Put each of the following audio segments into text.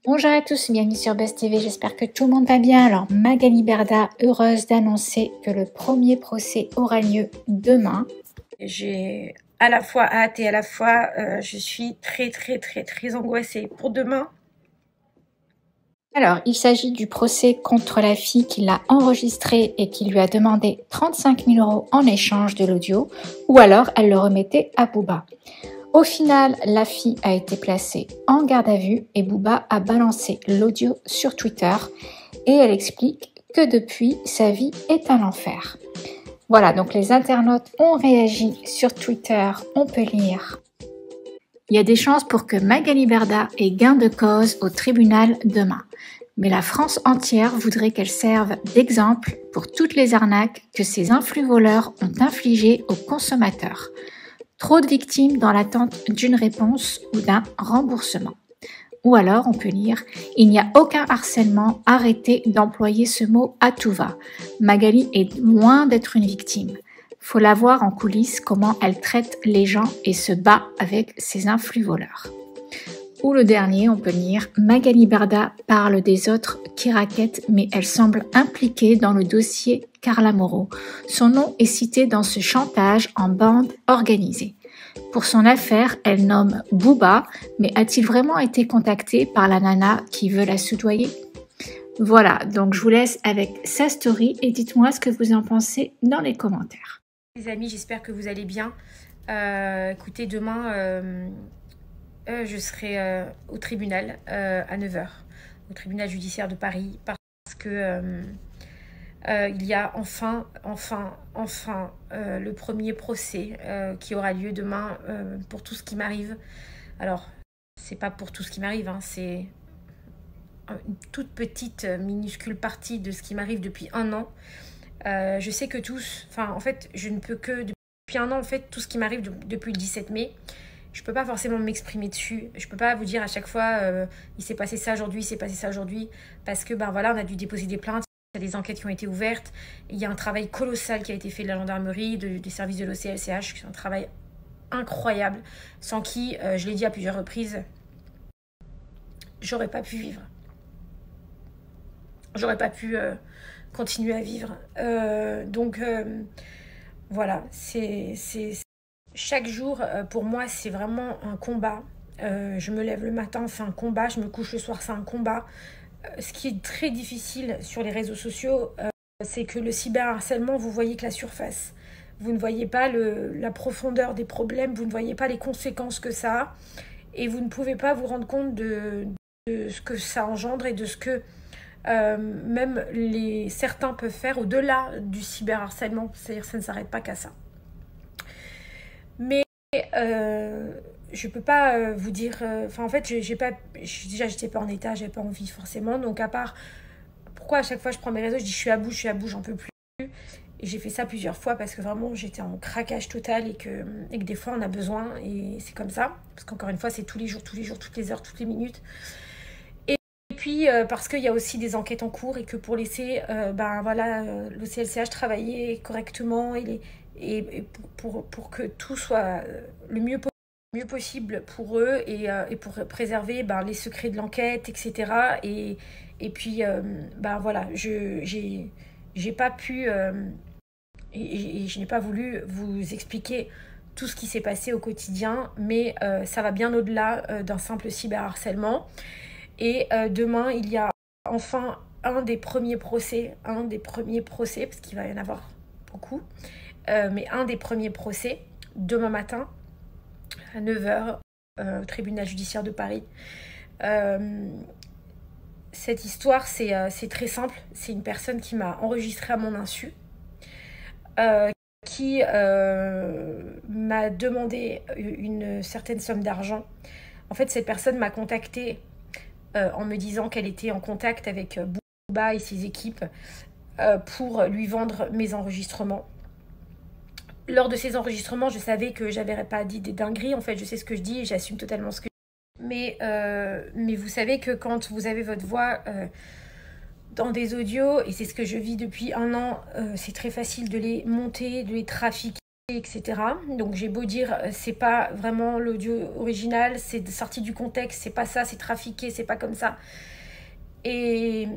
Bonjour à tous, bienvenue sur Buzz TV, j'espère que tout le monde va bien. Alors Magali Berda, heureuse d'annoncer que le premier procès aura lieu demain. J'ai à la fois hâte et à la fois je suis très angoissée pour demain. Alors, il s'agit du procès contre la fille qui l'a enregistré et qui lui a demandé 35 000 € en échange de l'audio, ou alors elle le remettait à Booba. Au final, la fille a été placée en garde à vue et Booba a balancé l'audio sur Twitter et elle explique que depuis, sa vie est un enfer. Voilà, donc les internautes ont réagi sur Twitter, on peut lire. Il y a des chances pour que Magali Berda ait gain de cause au tribunal demain. Mais la France entière voudrait qu'elle serve d'exemple pour toutes les arnaques que ces influx-voleurs ont infligées aux consommateurs. Trop de victimes dans l'attente d'une réponse ou d'un remboursement. Ou alors, on peut lire « Il n'y a aucun harcèlement, arrêtez d'employer ce mot à tout va. Magali est loin d'être une victime. Faut la voir en coulisses comment elle traite les gens et se bat avec ses influx voleurs. » Ou le dernier, on peut lire « Magali Berda parle des autres qui raquettent, mais elle semble impliquée dans le dossier Carla Moreau. Son nom est cité dans ce chantage en bande organisée. Pour son affaire, elle nomme Booba, mais a-t-il vraiment été contacté par la nana qui veut la soudoyer ? » Voilà, donc je vous laisse avec sa story et dites-moi ce que vous en pensez dans les commentaires. Les amis, j'espère que vous allez bien. Écoutez, demain, je serai au tribunal à 9 h, au tribunal judiciaire de Paris, parce que il y a enfin le premier procès qui aura lieu demain pour tout ce qui m'arrive. Alors, c'est pas pour tout ce qui m'arrive, hein, c'est une toute petite minuscule partie de ce qui m'arrive depuis un an. Je sais que en fait, je ne peux que, depuis un an, en fait, tout ce qui m'arrive depuis le 17 mai, je peux pas forcément m'exprimer dessus. Je peux pas vous dire à chaque fois, il s'est passé ça aujourd'hui, il s'est passé ça aujourd'hui, parce que, voilà, on a dû déposer des plaintes, il y a des enquêtes qui ont été ouvertes, il y a un travail colossal qui a été fait de la gendarmerie, des services de l'OCLCH, c'est un travail incroyable, sans qui, je l'ai dit à plusieurs reprises, j'aurais pas pu vivre. J'aurais pas pu continuer à vivre. Voilà, chaque jour, pour moi, c'est vraiment un combat. Je me lève le matin, c'est un combat. Je me couche le soir, c'est un combat. Ce qui est très difficile sur les réseaux sociaux, c'est que le cyberharcèlement, vous voyez que la surface. Vous ne voyez pas la profondeur des problèmes, vous ne voyez pas les conséquences que ça a. Et vous ne pouvez pas vous rendre compte de ce que ça engendre et de ce que même certains peuvent faire au-delà du cyberharcèlement. C'est-à-dire que ça ne s'arrête pas qu'à ça. Mais je peux pas vous dire... en fait, déjà, j'étais pas en état, j'avais pas envie forcément. Donc, à part... Pourquoi à chaque fois je prends mes réseaux, je dis je suis à bout, j'en peux plus. Et j'ai fait ça plusieurs fois parce que vraiment, j'étais en craquage total et que des fois, on a besoin. Et c'est comme ça. Parce qu'encore une fois, c'est tous les jours, toutes les heures, toutes les minutes. Et puis, parce qu'il y a aussi des enquêtes en cours et que pour laisser le CLCH travailler correctement et pour que tout soit le mieux possible pour eux et pour préserver les secrets de l'enquête, etc. Et puis, voilà, j'ai pas pu et je n'ai pas voulu vous expliquer tout ce qui s'est passé au quotidien, mais ça va bien au-delà d'un simple cyberharcèlement. Et demain, il y a enfin un des premiers procès, parce qu'il va y en avoir beaucoup, mais un des premiers procès, demain matin, à 9 h, au tribunal judiciaire de Paris. Cette histoire, c'est très simple. C'est une personne qui m'a enregistré à mon insu, qui m'a demandé une certaine somme d'argent. En fait, cette personne m'a contactée en me disant qu'elle était en contact avec Booba et ses équipes pour lui vendre mes enregistrements. Lors de ces enregistrements, je savais que j'avais pas dit des dingueries. En fait, je sais ce que je dis et j'assume totalement ce que je dis. Mais vous savez que quand vous avez votre voix dans des audios, et c'est ce que je vis depuis un an, c'est très facile de les monter, de les trafiquer, etc. Donc j'ai beau dire, c'est pas vraiment l'audio original, c'est sorti du contexte, c'est pas ça, c'est trafiqué, c'est pas comme ça. Et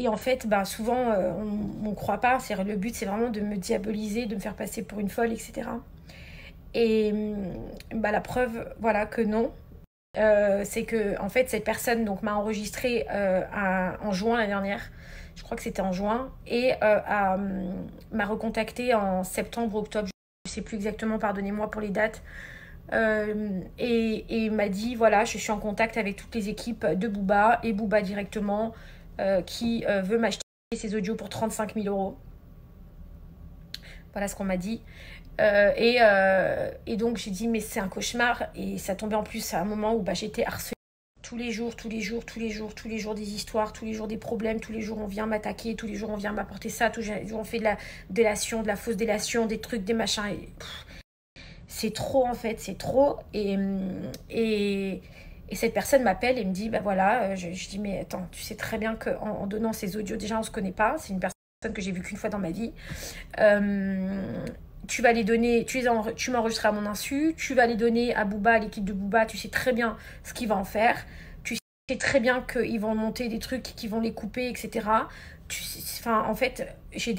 en fait, bah, souvent, on ne croit pas. Le but, c'est vraiment de me diaboliser, de me faire passer pour une folle, etc. Et bah, la preuve, voilà, que non. C'est que, en fait, cette personne donc, m'a enregistré en juin l'année dernière. Je crois que c'était en juin. Et m'a recontacté en septembre, octobre. Je ne sais plus exactement, pardonnez-moi pour les dates. Et m'a dit, voilà, je suis en contact avec toutes les équipes de Booba et Booba directement. Qui veut m'acheter ses audios pour 35 000 euros. Voilà ce qu'on m'a dit. Et donc j'ai dit mais c'est un cauchemar. Et ça tombait en plus à un moment où bah, j'étais harcelée tous les jours des histoires, tous les jours des problèmes, tous les jours on vient m'attaquer, tous les jours on vient m'apporter ça, tous les jours on fait de la délation, de la fausse délation, des trucs, des machins. C'est trop en fait, c'est trop. Et cette personne m'appelle et me dit, bah voilà, je dis, mais attends, tu sais très bien qu'en donnant ces audios, déjà on se connaît pas, c'est une personne que j'ai vue qu'une fois dans ma vie. Tu vas les donner, tu m'as enregistré à mon insu, tu vas les donner à Booba, à l'équipe de Booba, tu sais très bien ce qu'il va en faire, tu sais très bien qu'ils vont monter des trucs, qu'ils vont les couper, etc. En fait, je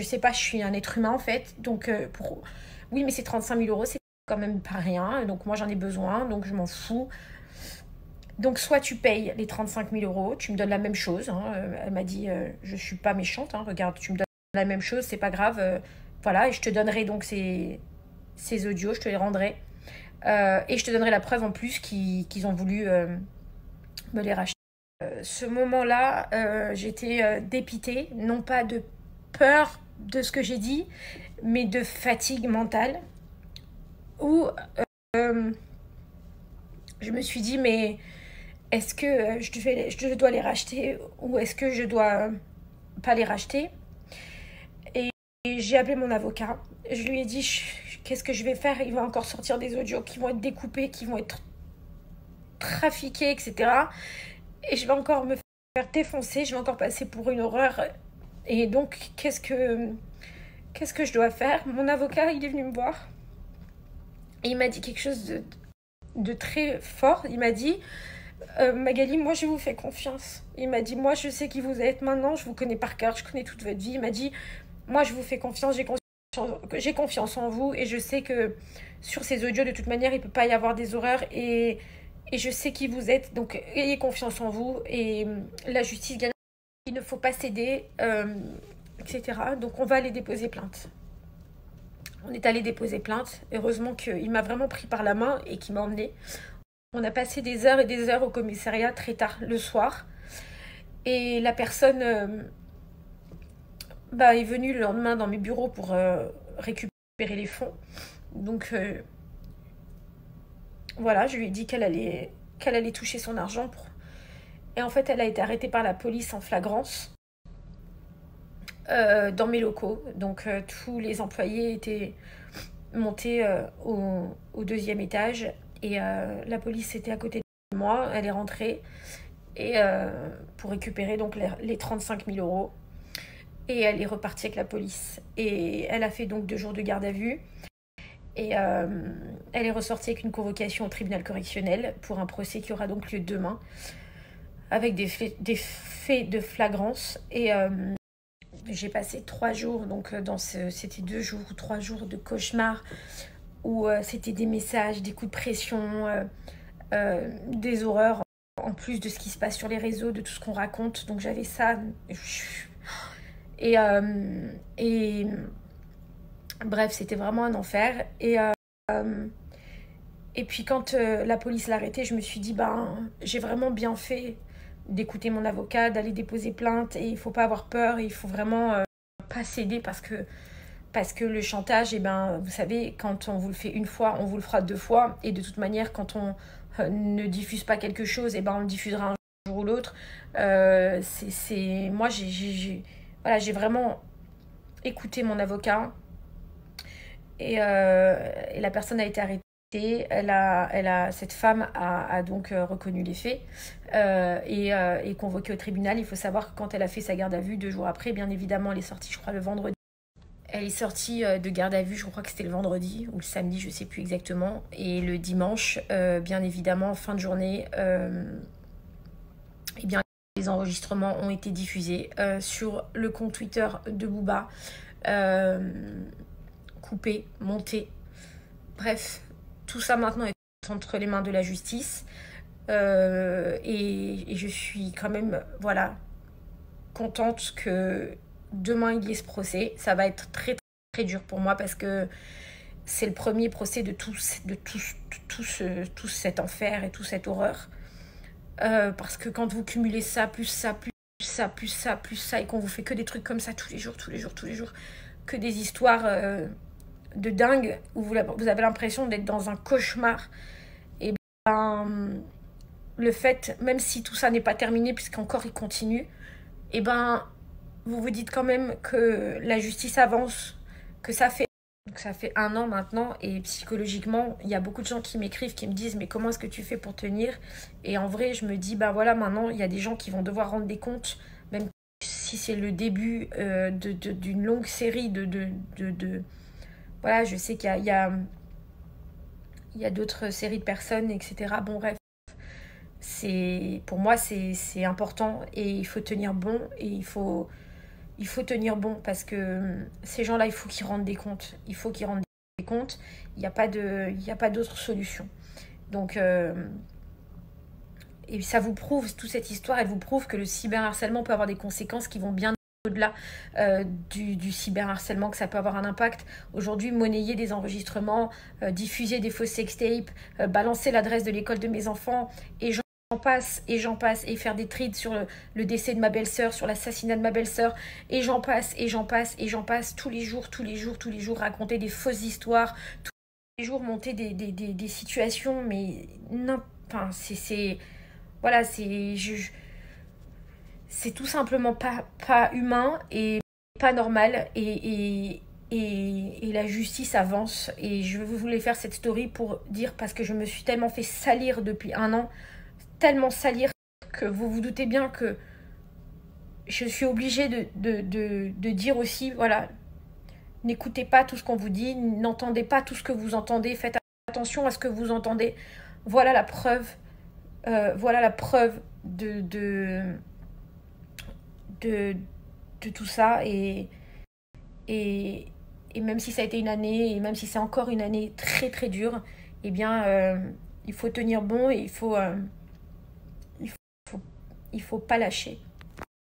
sais pas, je suis un être humain en fait, donc oui, mais c'est 35 000 euros, c'est quand même pas rien, donc moi j'en ai besoin, donc je m'en fous. Donc, soit tu payes les 35 000 euros, tu me donnes la même chose. Hein, elle m'a dit, je suis pas méchante, hein, regarde, tu me donnes la même chose, c'est pas grave. Voilà, et je te donnerai donc ces audios, je te les rendrai. Et je te donnerai la preuve en plus qu'ils ont voulu me les racheter. Ce moment-là, j'étais dépitée, non pas de peur de ce que j'ai dit, mais de fatigue mentale. Où je me suis dit, mais est-ce que je dois les racheter ou est-ce que je dois pas les racheter? Et j'ai appelé mon avocat. Je lui ai dit, qu'est-ce que je vais faire? Il va encore sortir des audios qui vont être découpés, qui vont être trafiqués, etc. Et je vais encore me faire défoncer, je vais encore passer pour une horreur. Et donc, qu'est-ce que je dois faire? Mon avocat, il est venu me voir. Et il m'a dit quelque chose de très fort. Il m'a dit... Magali, moi je vous fais confiance. Il m'a dit, moi je sais qui vous êtes maintenant, je vous connais par cœur, je connais toute votre vie. Il m'a dit, moi je vous fais confiance, j'ai confiance en vous et je sais que sur ces audios de toute manière il peut pas y avoir des horreurs et je sais qui vous êtes, donc ayez confiance en vous et la justice gagne, il ne faut pas céder, etc. Donc on va aller déposer plainte. On est allé déposer plainte, heureusement qu'il m'a vraiment pris par la main et qu'il m'a emmené. On a passé des heures et des heures au commissariat très tard le soir. Et la personne est venue le lendemain dans mes bureaux pour récupérer les fonds. Donc voilà, je lui ai dit qu'elle allait toucher son argent. Et en fait, elle a été arrêtée par la police en flagrance dans mes locaux. Donc tous les employés étaient montés au deuxième étage. Et la police était à côté de moi, elle est rentrée et, pour récupérer donc les 35 000 euros. Et elle est repartie avec la police. Et elle a fait donc 2 jours de garde à vue. Et elle est ressortie avec une convocation au tribunal correctionnel pour un procès qui aura donc lieu demain, avec des faits de flagrance. Et j'ai passé 3 jours, donc c'était 2 jours ou 3 jours de cauchemar, où c'était des messages, des coups de pression, des horreurs, en plus de ce qui se passe sur les réseaux, de tout ce qu'on raconte. Donc j'avais ça. Et bref, c'était vraiment un enfer. Et puis quand la police l'a arrêté, je me suis dit, j'ai vraiment bien fait d'écouter mon avocat, d'aller déposer plainte. Et il ne faut pas avoir peur, il faut vraiment pas céder parce que le chantage, vous savez, quand on vous le fait une fois, on vous le fera 2 fois. Et de toute manière, quand on ne diffuse pas quelque chose, on le diffusera un jour ou l'autre. Moi, j'ai vraiment écouté mon avocat. Et la personne a été arrêtée. Cette femme a donc reconnu les faits et convoquée au tribunal. Il faut savoir que quand elle a fait sa garde à vue 2 jours après, bien évidemment, elle est sortie, je crois, le vendredi. Elle est sortie de garde à vue, je crois que c'était le vendredi ou le samedi, je ne sais plus exactement. Et le dimanche, bien évidemment, fin de journée, eh bien, les enregistrements ont été diffusés sur le compte Twitter de Booba, coupés, montés. Bref, tout ça maintenant est entre les mains de la justice. Et je suis quand même, voilà, contente que demain il y ait ce procès. Ça va être très très dur pour moi parce que c'est le premier procès de tout cet enfer et toute cette horreur. Parce que quand vous cumulez ça, plus ça, plus ça, plus ça, plus ça, et qu'on vous fait que des trucs comme ça tous les jours, que des histoires de dingue, où vous avez l'impression d'être dans un cauchemar, et ben, le fait, même si tout ça n'est pas terminé, puisqu'encore il continue, et ben, vous vous dites quand même que la justice avance, que ça fait 1 an maintenant, et psychologiquement, il y a beaucoup de gens qui m'écrivent, qui me disent mais comment est-ce que tu fais pour tenir? Et en vrai, je me dis, ben voilà, maintenant, il y a des gens qui vont devoir rendre des comptes, même si c'est le début d'une longue série Voilà, je sais qu'il y a d'autres séries de personnes, etc. Bon, bref, pour moi, c'est important, et il faut tenir bon, et il faut tenir bon, parce que ces gens-là, il faut qu'ils rendent des comptes. Il faut qu'ils rendent des comptes. Il n'y a pas d'autre solution. Donc, et ça vous prouve, toute cette histoire, elle vous prouve que le cyberharcèlement peut avoir des conséquences qui vont bien au-delà du cyberharcèlement, que ça peut avoir un impact. Aujourd'hui, monnayer des enregistrements, diffuser des fausses sextapes, balancer l'adresse de l'école de mes enfants, et j'en passe, et faire des tweets sur le décès de ma belle-sœur, sur l'assassinat de ma belle-sœur, et j'en passe, tous les jours, raconter des fausses histoires, tous les jours monter des situations, mais non, enfin, voilà, c'est tout simplement pas humain et pas normal, et la justice avance, et je voulais faire cette story pour dire, parce que je me suis tellement fait salir depuis 1 an, tellement salir, que vous vous doutez bien que je suis obligée de dire aussi, voilà, n'écoutez pas tout ce qu'on vous dit, n'entendez pas tout ce que vous entendez, faites attention à ce que vous entendez. Voilà la preuve de tout ça, et même si ça a été une année, et même si c'est encore une année très très dure, eh bien, il faut tenir bon, et il faut pas lâcher.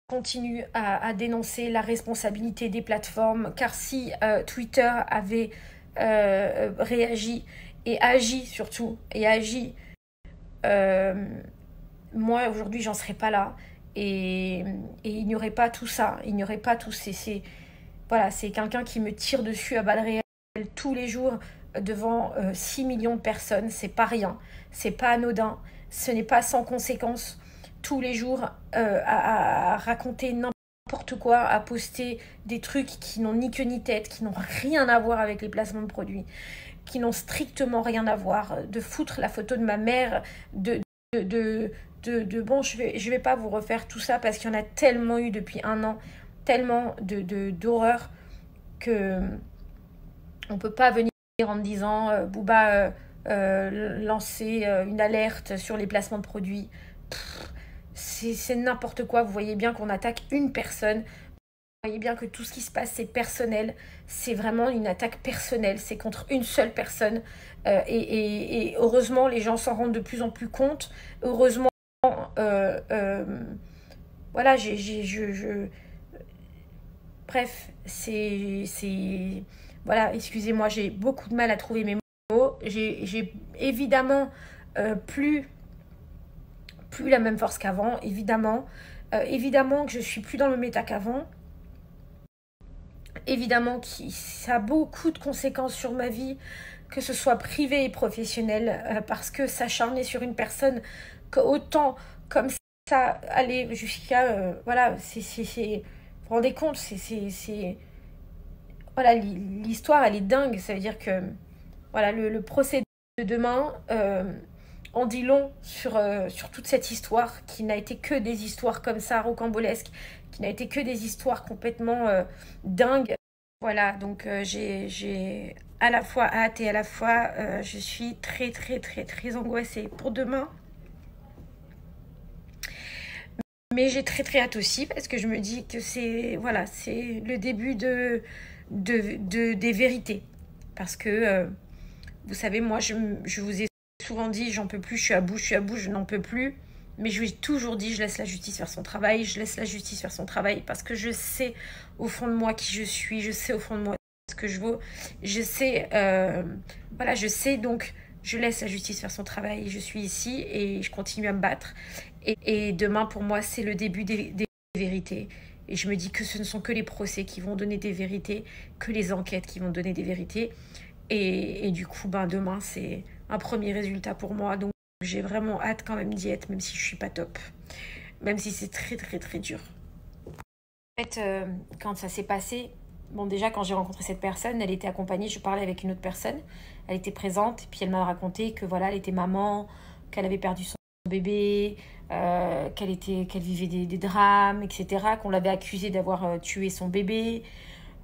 Continue à dénoncer la responsabilité des plateformes, car si Twitter avait réagi et agi surtout, moi aujourd'hui j'en serais pas là, et il n'y aurait pas tout ça, il n'y aurait pas tous voilà, c'est quelqu'un qui me tire dessus à balles réelles tous les jours devant 6 millions de personnes. C'est pas rien, c'est pas anodin, ce n'est pas sans conséquence. Tous les jours à raconter n'importe quoi, à poster des trucs qui n'ont ni queue ni tête, qui n'ont rien à voir avec les placements de produits, qui n'ont strictement rien à voir, de foutre la photo de ma mère, bon, je vais pas vous refaire tout ça, parce qu'il y en a tellement eu depuis 1 an, tellement d'horreur, que on peut pas venir en me disant Booba lancer une alerte sur les placements de produits. C'est n'importe quoi. Vous voyez bien qu'on attaque une personne. Vous voyez bien que tout ce qui se passe, c'est personnel. C'est vraiment une attaque personnelle. C'est contre une seule personne. Et heureusement, les gens s'en rendent de plus en plus compte. Heureusement, voilà, bref, voilà, excusez-moi, j'ai beaucoup de mal à trouver mes mots. J'ai évidemment plus la même force qu'avant, évidemment. Évidemment que je suis plus dans le méta qu'avant. Évidemment que ça a beaucoup de conséquences sur ma vie, que ce soit privée et professionnelle, parce que s'acharner sur une personne, que autant comme ça, aller jusqu'à... voilà, vous vous rendez compte, voilà, l'histoire, elle est dingue. Ça veut dire que voilà, le procès de demain en dit long sur toute cette histoire, qui n'a été que des histoires comme ça, rocambolesques, qui n'a été que des histoires complètement dingues. Voilà, donc j'ai à la fois hâte et à la fois je suis très très très très angoissée pour demain. Mais j'ai très très hâte aussi parce que je me dis que c'est voilà, c'est le début des vérités. Parce que vous savez, moi je vous ai souvent dit, j'en peux plus, je suis à bout, je n'en peux plus. Mais je lui ai toujours dit, je laisse la justice faire son travail, je laisse la justice faire son travail parce que je sais au fond de moi qui je suis, je sais au fond de moi ce que je vaux, je sais, voilà, je sais donc je laisse la justice faire son travail, je suis ici et je continue à me battre. Et demain pour moi c'est le début des vérités. Et je me dis que ce ne sont que les procès qui vont donner des vérités, que les enquêtes qui vont donner des vérités. Et du coup, ben, demain, c'est un premier résultat pour moi. Donc, j'ai vraiment hâte quand même d'y être, même si je suis pas top. Même si c'est très, très, très dur. En fait, quand ça s'est passé, bon, déjà, quand j'ai rencontré cette personne, elle était accompagnée, je parlais avec une autre personne. Elle était présente, et puis elle m'a raconté que voilà, elle était maman, qu'elle avait perdu son bébé, qu'elle vivait des drames, etc., qu'on l'avait accusée d'avoir tué son bébé.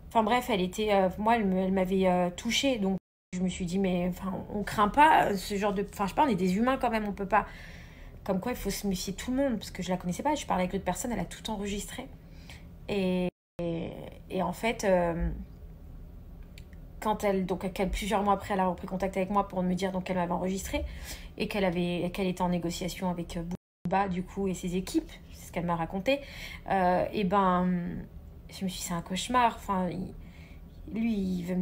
Enfin bref, elle était, moi, elle m'avait touchée. Donc je me suis dit, mais enfin, on craint pas ce genre de. Enfin, je sais pas, on est des humains quand même, on peut pas. Comme quoi, il faut se méfier de tout le monde, parce que je la connaissais pas. Je parlais avec l'autre personne, elle a tout enregistré. Et, et en fait, quand elle, donc plusieurs mois après, elle a repris contact avec moi pour me dire donc qu'elle m'avait enregistré et qu'elle était en négociation avec Booba, du coup, et ses équipes, c'est ce qu'elle m'a raconté. Et ben, je me suis dit, c'est un cauchemar. Enfin, lui, il veut.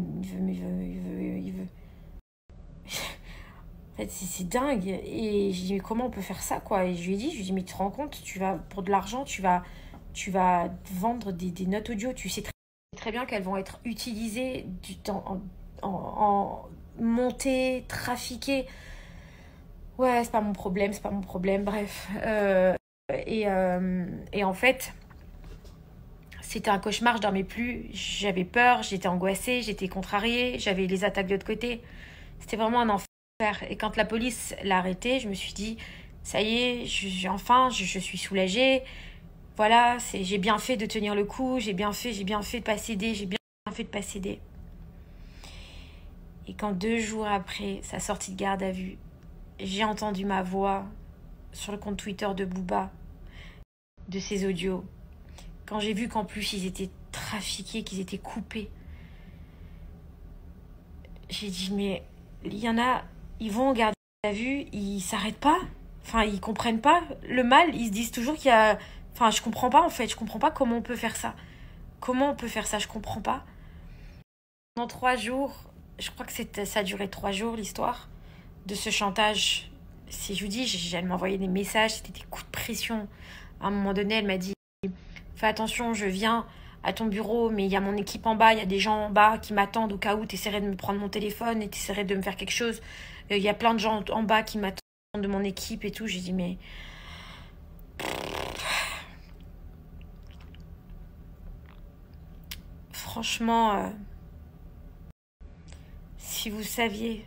En fait, c'est dingue. Et je dis, mais comment on peut faire ça, quoi? Et je lui ai dit, mais tu te rends compte, tu vas, pour de l'argent, tu vas vendre des notes audio. Tu sais très bien qu'elles vont être utilisées en montées, trafiquées. Ouais, c'est pas mon problème, c'est pas mon problème. Bref. Et en fait, c'était un cauchemar, je dormais plus. J'avais peur, j'étais angoissée, j'étais contrariée, j'avais les attaques de l'autre côté. C'était vraiment un enfer. Et quand la police l'a arrêté, je me suis dit, ça y est, je suis soulagée. Voilà, j'ai bien fait de tenir le coup, j'ai bien fait de pas céder, j'ai bien fait de pas céder. Et quand 2 jours après sa sortie de garde à vue, j'ai entendu ma voix sur le compte Twitter de Booba, de ses audios, quand j'ai vu qu'en plus ils étaient trafiqués, qu'ils étaient coupés, j'ai dit, mais il y en a, ils vont en garde à vue, ils s'arrêtent pas. Enfin, ils comprennent pas le mal, ils se disent toujours qu'il y a... Enfin, je comprends pas en fait, je comprends pas comment on peut faire ça. Comment on peut faire ça, je comprends pas. Pendant 3 jours, je crois que ça a duré 3 jours l'histoire de ce chantage. Si je vous dis, elle m'envoyait des messages, c'était des coups de pression. À un moment donné, elle m'a dit, fais attention, je viens à ton bureau, mais il y a mon équipe en bas, il y a des gens en bas qui m'attendent au cas où tu essaierais de me prendre mon téléphone et tu essaierais de me faire quelque chose. Il y a plein de gens en bas qui m'attendent de mon équipe et tout. J'ai dit, mais... Franchement, si vous saviez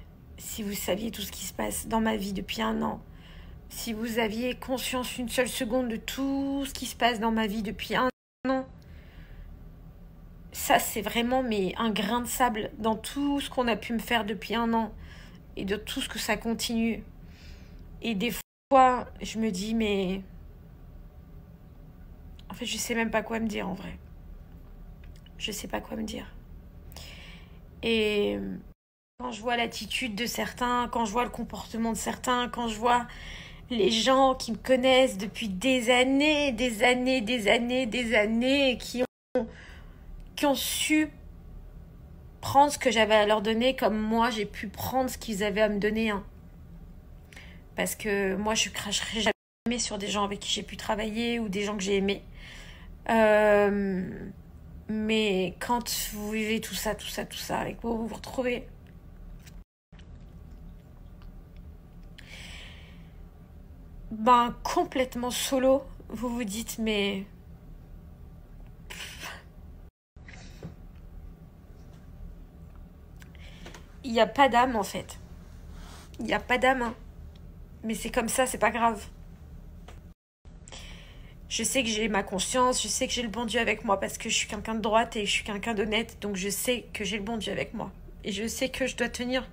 tout ce qui se passe dans ma vie depuis 1 an, si vous aviez conscience une seule seconde de tout ce qui se passe dans ma vie depuis 1 an, ça c'est vraiment mais un grain de sable dans tout ce qu'on a pu me faire depuis 1 an et de tout ce que ça continue. Et des fois, je me dis, mais... En fait, je sais même pas quoi me dire en vrai. Je sais pas quoi me dire. Et quand je vois l'attitude de certains, quand je vois le comportement de certains, quand je vois les gens qui me connaissent depuis des années, et qui ont su prendre ce que j'avais à leur donner comme moi j'ai pu prendre ce qu'ils avaient à me donner. Parce que moi je cracherai jamais sur des gens avec qui j'ai pu travailler ou des gens que j'ai aimés. Mais quand vous vivez tout ça avec vous retrouvez complètement solo, vous vous dites mais il n'y a pas d'âme en fait. Il n'y a pas d'âme. Mais c'est comme ça, c'est pas grave. Je sais que j'ai ma conscience, je sais que j'ai le bon Dieu avec moi parce que je suis quelqu'un de droite et je suis quelqu'un d'honnête. Donc je sais que j'ai le bon Dieu avec moi. Et je sais que je dois tenir.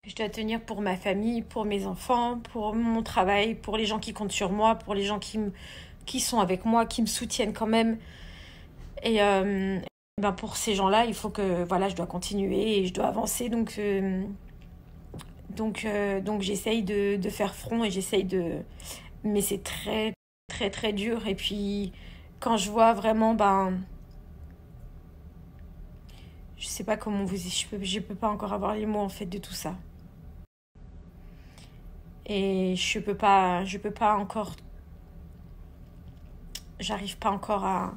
Je dois tenir pour ma famille, pour mes enfants, pour mon travail, pour les gens qui comptent sur moi, pour les gens qui sont avec moi, qui me soutiennent quand même. Et ben pour ces gens-là, il faut que voilà, je dois continuer et je dois avancer. Donc j'essaye de faire front et j'essaye de... Mais c'est très, très, très dur. Et puis, quand je vois vraiment, ben... Je sais pas comment vous... Je peux pas encore avoir les mots, en fait, de tout ça. Et je peux pas encore... J'arrive pas encore à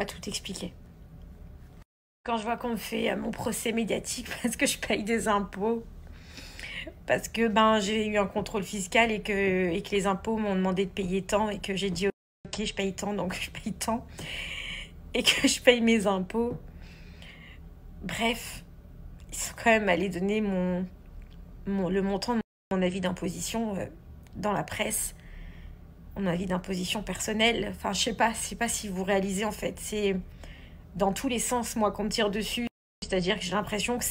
tout expliquer. Quand je vois qu'on me fait mon procès médiatique parce que je paye des impôts, parce que ben j'ai eu un contrôle fiscal et que les impôts m'ont demandé de payer tant et que j'ai dit ok je paye tant donc je paye tant et que je paye mes impôts. Bref, ils sont quand même allés donner le montant de mon avis d'imposition dans la presse, mon avis d'imposition personnelle. Enfin je sais pas si vous réalisez en fait, c'est dans tous les sens moi qu'on me tire dessus, c'est-à-dire que j'ai l'impression que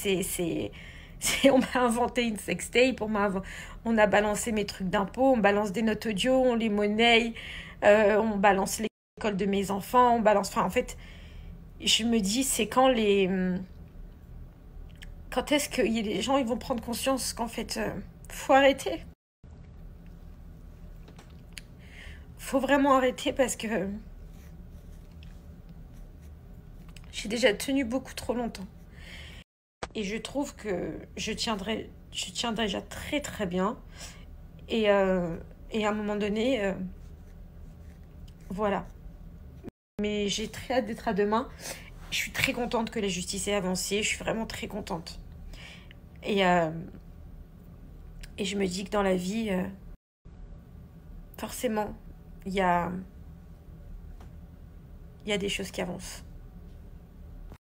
on m'a inventé une sextape, on a balancé mes trucs d'impôts, on balance des notes audio, on les monnaie, on balance l'école de mes enfants, on balance... Enfin, en fait, je me dis, c'est quand les... Quand est-ce que les gens ils vont prendre conscience qu'en fait, faut arrêter. Faut vraiment arrêter parce que j'ai déjà tenu beaucoup trop longtemps. Et je trouve que je tiendrai déjà très très bien. Et à un moment donné, voilà. Mais j'ai très hâte d'être à demain. Je suis très contente que la justice ait avancé. Je suis vraiment très contente. Et je me dis que dans la vie, forcément, il y a des choses qui avancent.